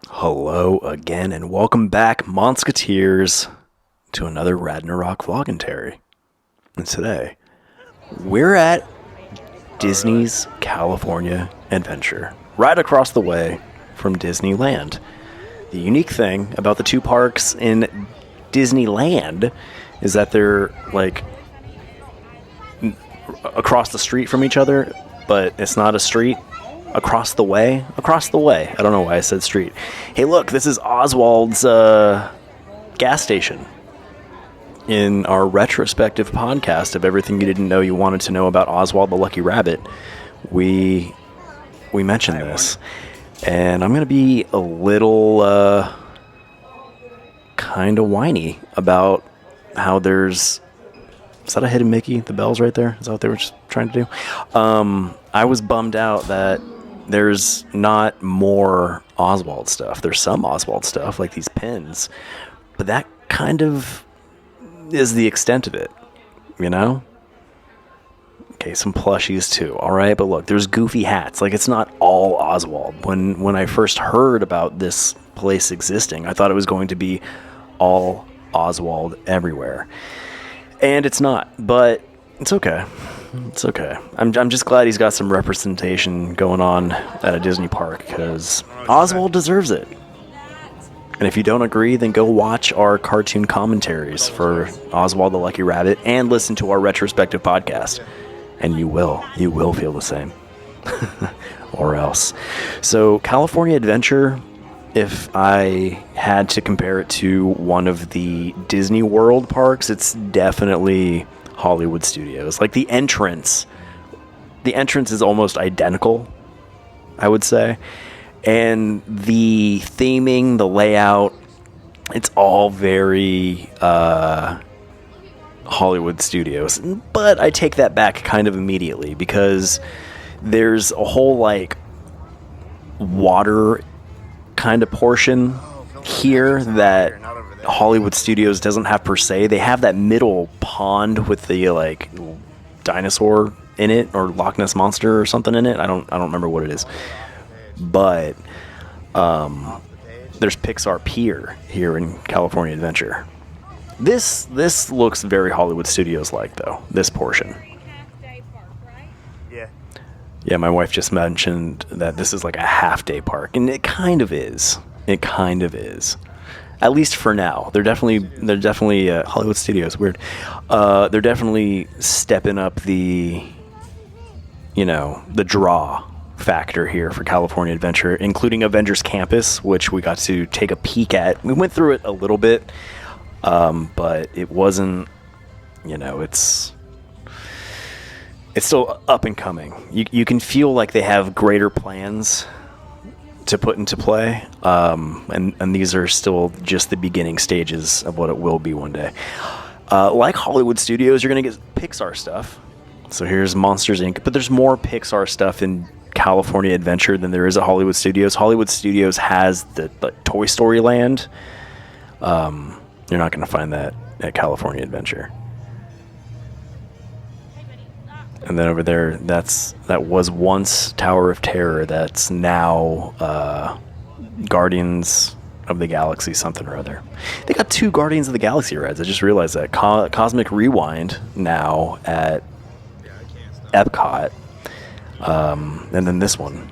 Hello again, and welcome back, Monsketeers, to another Ragnarok Vloggentary. And today, we're at Disney's California Adventure, right across the way from Disneyland. The unique thing about the two parks in Disneyland is that they're like across the street from each other, but it's not a street. Across the way. I don't know why I said street. Hey, look, this is Oswald's gas station. In our retrospective podcast of everything you didn't know you wanted to know about Oswald the Lucky Rabbit, we mentioned this. And I'm going to be a little kind of whiny about how there's... Is that a hidden Mickey? The bell's right there? Is that what they were just trying to do? I was bummed out that there's not more Oswald stuff. There's some Oswald stuff, like these pins. But that kind of is the extent of it, you know? Okay, some plushies too, alright? But look, there's goofy hats. Like, it's not all Oswald. When I first heard about this place existing, I thought it was going to be all Oswald everywhere. And it's not, but it's okay. It's okay. I'm just glad he's got some representation going on at a Disney park, because Oswald deserves it. And if you don't agree, then go watch our cartoon commentaries for Oswald the Lucky Rabbit and listen to our retrospective podcast. And you will feel the same. Or else. So, California Adventure, if I had to compare it to one of the Disney World parks, it's definitely Hollywood Studios. Like, the entrance is almost identical, I would say. And the theming, the layout, it's all very Hollywood Studios. But I take that back kind of immediately, because there's a whole, like, water kind of portion here that Hollywood Studios doesn't have per se. They have that middle pond with the like dinosaur in it, or Loch Ness Monster or something in it. I don't remember what it is. But there's Pixar Pier here in California Adventure. This looks very Hollywood Studios like, though, this portion. Yeah, my wife just mentioned that this is like a half-day park, and it kind of is. At least for now. They're definitely Hollywood Studios. Weird. They're definitely stepping up the draw factor here for California Adventure, including Avengers Campus, which we got to take a peek at. We went through it a little bit, but it wasn't. It's still up and coming. You can feel like they have greater plans to put into play, and these are still just the beginning stages of what it will be one day. Like Hollywood Studios, you're going to get Pixar stuff. So here's Monsters, Inc., but there's more Pixar stuff in California Adventure than there is at Hollywood Studios. Hollywood Studios has the Toy Story Land. You're not going to find that at California Adventure. And then over there, that was once Tower of Terror. That's now Guardians of the Galaxy something or other. They got 2 Guardians of the Galaxy rides. I just realized that. Cosmic Rewind now at Epcot. And then this one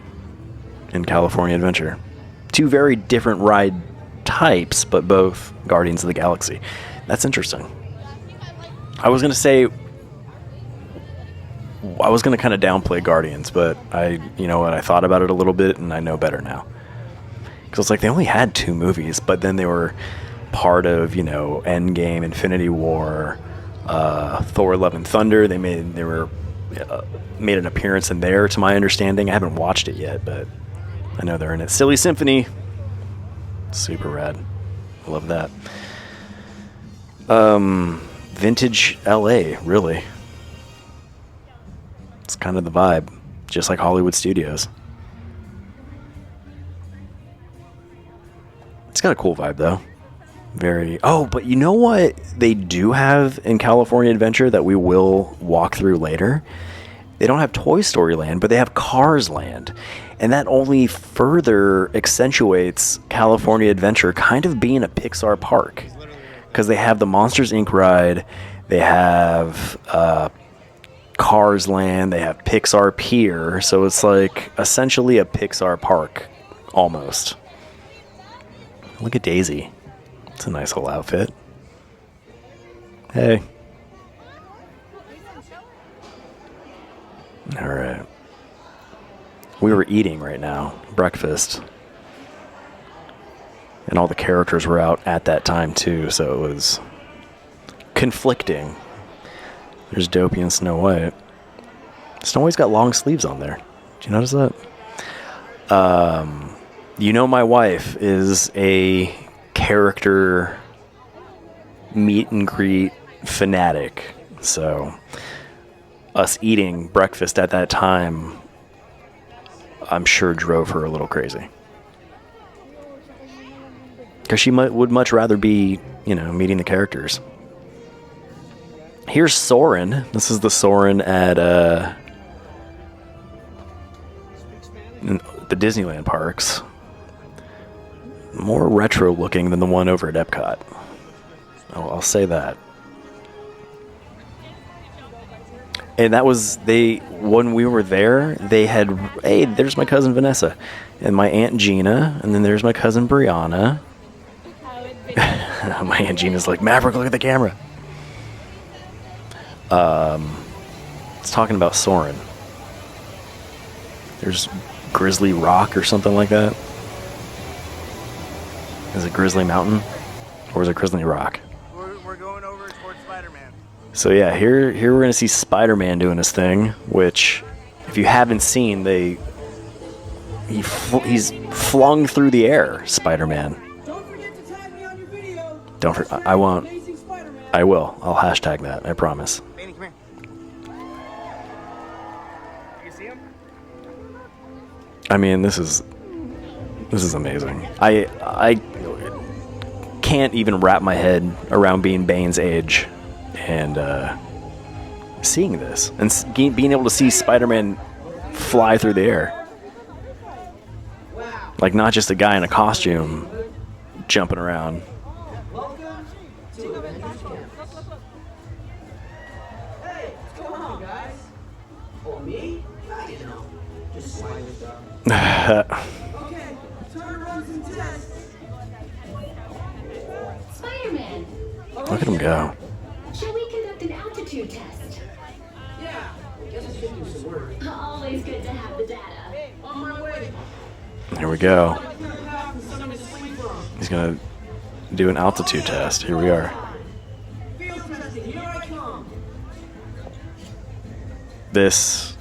in California Adventure. 2 very different ride types, but both Guardians of the Galaxy. That's interesting. I was going to kind of downplay Guardians, but I thought about it a little bit, and I know better now. Because it's like they only had 2 movies, but then they were part of, Endgame, Infinity War, Thor: Love and Thunder. They made an appearance in there, to my understanding. I haven't watched it yet, but I know they're in it. Silly Symphony, super rad. I love that. Vintage LA, really. It's kind of the vibe, just like Hollywood Studios. It's got a cool vibe, though. But you know what they do have in California Adventure that we will walk through later? They don't have Toy Story Land, but they have Cars Land. And that only further accentuates California Adventure kind of being a Pixar park. Because they have the Monsters, Inc. ride, they have Cars Land, they have Pixar Pier. So it's like essentially a Pixar park, almost. Look at Daisy. It's a nice little outfit. Hey. All right. We were eating right now, breakfast. And all the characters were out at that time too, so it was conflicting. There's Dopey and Snow White. Snow White's got long sleeves on there. Did you notice that? You know, my wife is a character meet and greet fanatic, so us eating breakfast at that time, I'm sure drove her a little crazy. Because she would much rather be, you know, meeting the characters. Here's Soarin'. This is the Soarin' at the Disneyland parks. More retro looking than the one over at Epcot. I'll say that. And that was, when we were there, they had, hey, there's my cousin Vanessa, and my Aunt Gina, and then there's my cousin Brianna. My Aunt Gina's like, Maverick, look at the camera. It's talking about Soarin'. There's Grizzly Rock or something like that. Is it Grizzly Mountain? Or is it Grizzly Rock? We're going over towards Spider-Man. So yeah, here we're going to see Spider-Man doing his thing, which, if you haven't seen, he's flung through the air, Spider-Man. Don't forget to tag me on your video. I won't. I will. I'll hashtag that, I promise. Manny, come here. You see him? I mean, this is amazing. I can't even wrap my head around being Bane's age and seeing this and being able to see Spider-Man fly through the air. Like, not just a guy in a costume jumping around. Hey, what's going on, guys? Oh, me? You know, just slide it down. Okay, time to run some tests. Spider-Man, Look at him go. shall we conduct an altitude test? Yeah, guess I should do some work. Always good to have the data. On my way. Here we go. I'm gonna have something to sleep on. He's going to do an altitude test. Here we are. Field testing, here I come. This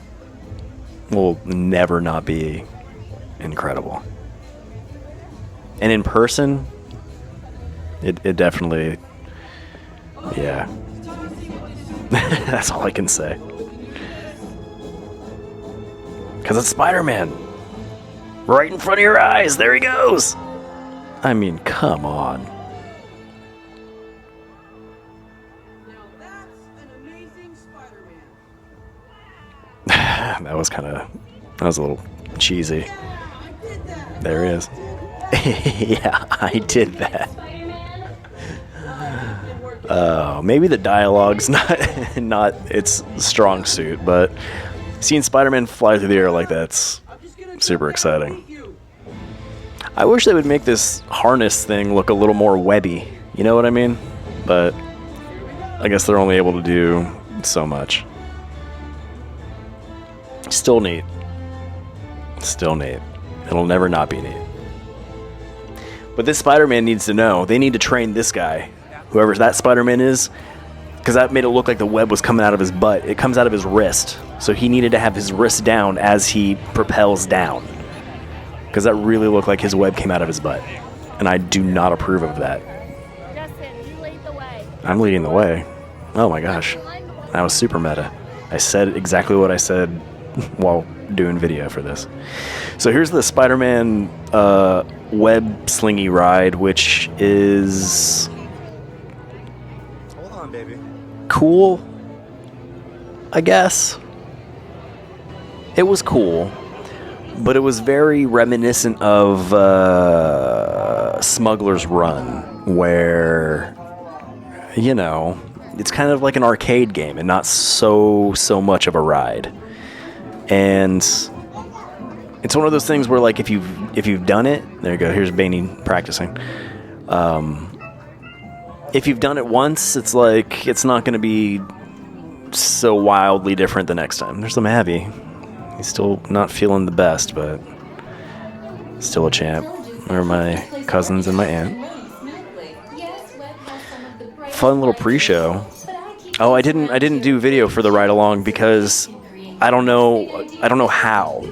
will never not be incredible. And in person, it definitely, yeah. That's all I can say. Because it's Spider-Man. Right in front of your eyes. There he goes. I mean, come on. Now that's an amazing Spider-Man. That was a little cheesy. I did that. There he is. Yeah, I did that. Spider-Man, Oh, maybe the dialogue's not its strong suit, but seeing Spider-Man fly through the air like that's I'm just gonna super exciting. you. I wish they would make this harness thing look a little more webby. You know what I mean? But I guess they're only able to do so much. Still neat. Still neat. It'll never not be neat. But this Spider-Man needs to know. They need to train this guy, whoever that Spider-Man is, because that made it look like the web was coming out of his butt. It comes out of his wrist. So he needed to have his wrist down as he propels down, because that really looked like his web came out of his butt. And I do not approve of that. Justin, you lead the way. I'm leading the way. Oh my gosh. That was super meta. I said exactly what I said while doing video for this. So here's the Spider-Man web Slingy Ride, which is Hold on, baby. cool, I guess. It was cool, but it was very reminiscent of Smuggler's Run, where, you know, it's kind of like an arcade game and not so much of a ride. And it's one of those things where, like, if you've done it, there you go. Here's Baney practicing. If you've done it once, it's like it's not going to be so wildly different the next time. There's some Abby. He's still not feeling the best, but still a champ. There are my cousins and my aunt. Fun little pre-show. Oh, I didn't do video for the ride along because I don't know how.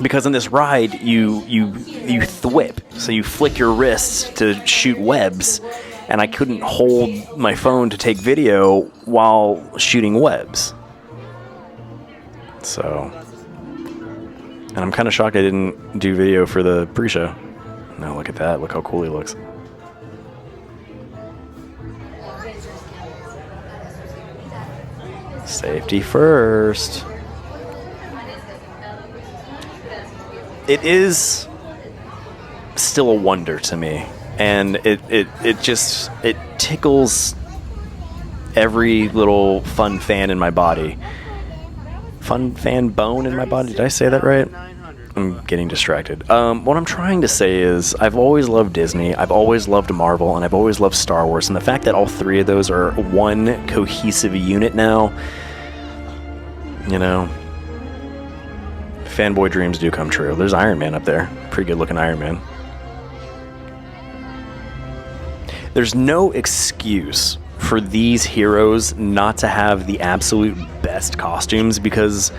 Because in this ride, you thwip, so you flick your wrists to shoot webs, and I couldn't hold my phone to take video while shooting webs. So, and I'm kind of shocked I didn't do video for the pre-show. Now look at that, look how cool he looks. Safety first. It is still a wonder to me, and it just tickles every little fun fan in my body. Fun fan bone in my body. Did I say that right? I'm getting distracted. What I'm trying to say is I've always loved Disney, I've always loved Marvel, and I've always loved Star Wars, and the fact that all three of those are one cohesive unit now, you know, fanboy dreams do come true. There's Iron Man up there. Pretty good looking Iron Man. There's no excuse for these heroes not to have the absolute best costumes, because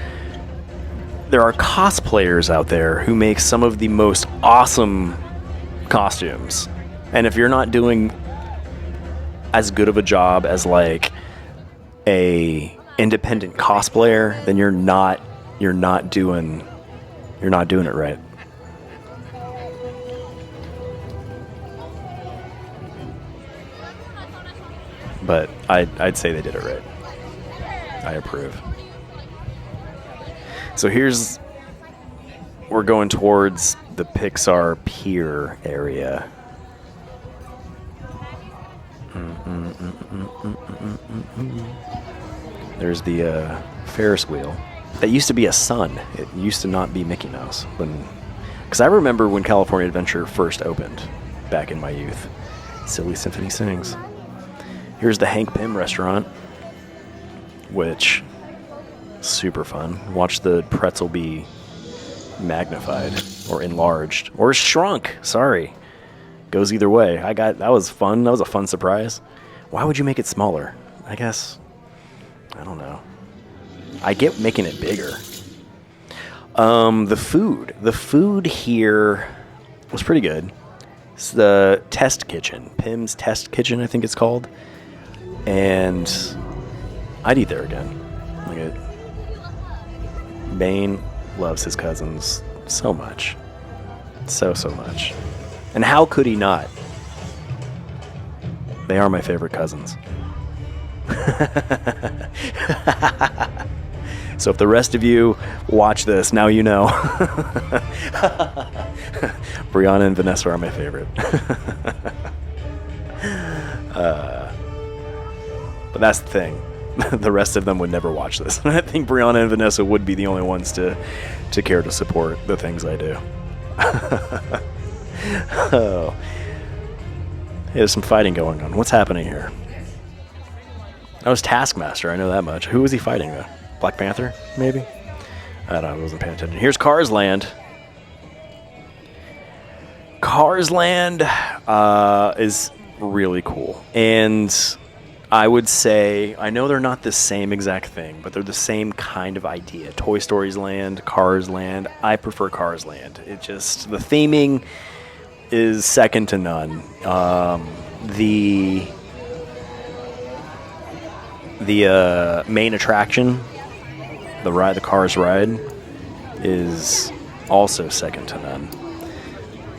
there are cosplayers out there who make some of the most awesome costumes. And if you're not doing as good of a job as like a independent cosplayer, then you're not doing it right. But I'd say they did it right. I approve. So we're going towards the Pixar Pier area. There's the Ferris wheel. That used to be a sun. It used to not be Mickey Mouse. Because I remember when California Adventure first opened back in my youth. Silly Symphony Sings. Here's the Hank Pym restaurant, which super fun. Watch the pretzel be magnified or enlarged or shrunk. Sorry, goes either way. That was fun. That was a fun surprise. Why would you make it smaller? I guess I don't know. I get making it bigger. The food here was pretty good. It's the test kitchen, Pym's Test Kitchen, I think it's called. And I'd eat there again. Look at Bane loves his cousins so much. So much. And how could he not? They are my favorite cousins. So if the rest of you watch this, now you know. Brianna and Vanessa are my favorite. But that's the thing. The rest of them would never watch this. I think Brianna and Vanessa would be the only ones to care to support the things I do. Oh. Hey, there's some fighting going on. What's happening here? That was Taskmaster, I know that much. Who was he fighting, though? Black Panther, maybe? I don't know, I wasn't paying attention. Here's Cars Land. Cars Land is really cool. And I would say, I know they're not the same exact thing, but they're the same kind of idea. Toy Story's Land, Cars Land. I prefer Cars Land. The theming is second to none. The main attraction, the Cars ride, is also second to none.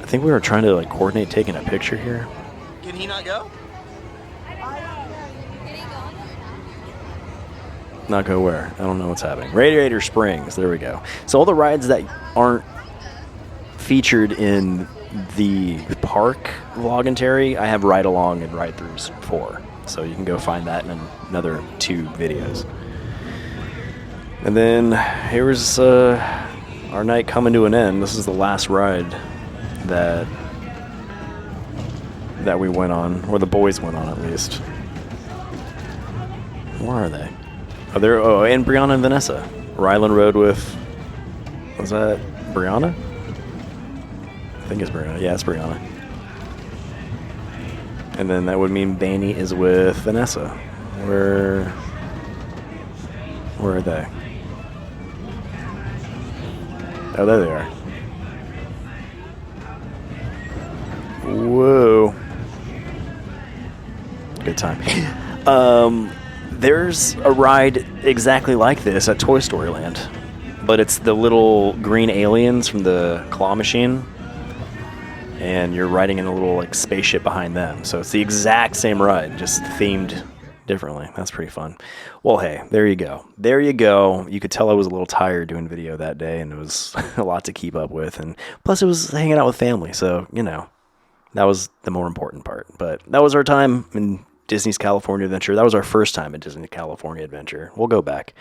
I think we were trying to coordinate taking a picture here. Can he not go? Not go where? I don't know what's happening. Radiator Springs. There we go. So all the rides that aren't featured in the park Vloggentary. I have ride along and ride throughs for, so you can go find that in another 2 videos. And then here's our night coming to an end. This is the last ride that we went on, or the boys went on at least. Where are they? Oh, they're and Brianna and Vanessa. Ryland rode with. Was that Brianna? I think it's Brianna. Yeah, it's Brianna. And then that would mean Banny is with Vanessa. Where are they? Oh, there they are. Whoa. Good time. There's a ride exactly like this at Toy Story Land, but it's the little green aliens from the claw machine, and you're riding in a little like spaceship behind them. So it's the exact same ride, just themed differently. That's pretty fun. Well, hey, there you go. There you go. You could tell I was a little tired doing video that day, and it was a lot to keep up with, and plus it was hanging out with family, so that was the more important part. But that was our time in Disney's California Adventure. That was our first time at Disney California Adventure. We'll go back,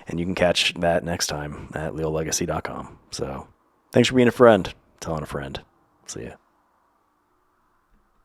and you can catch that next time at leallegacy.com. So thanks for being a friend, telling a friend. See ya.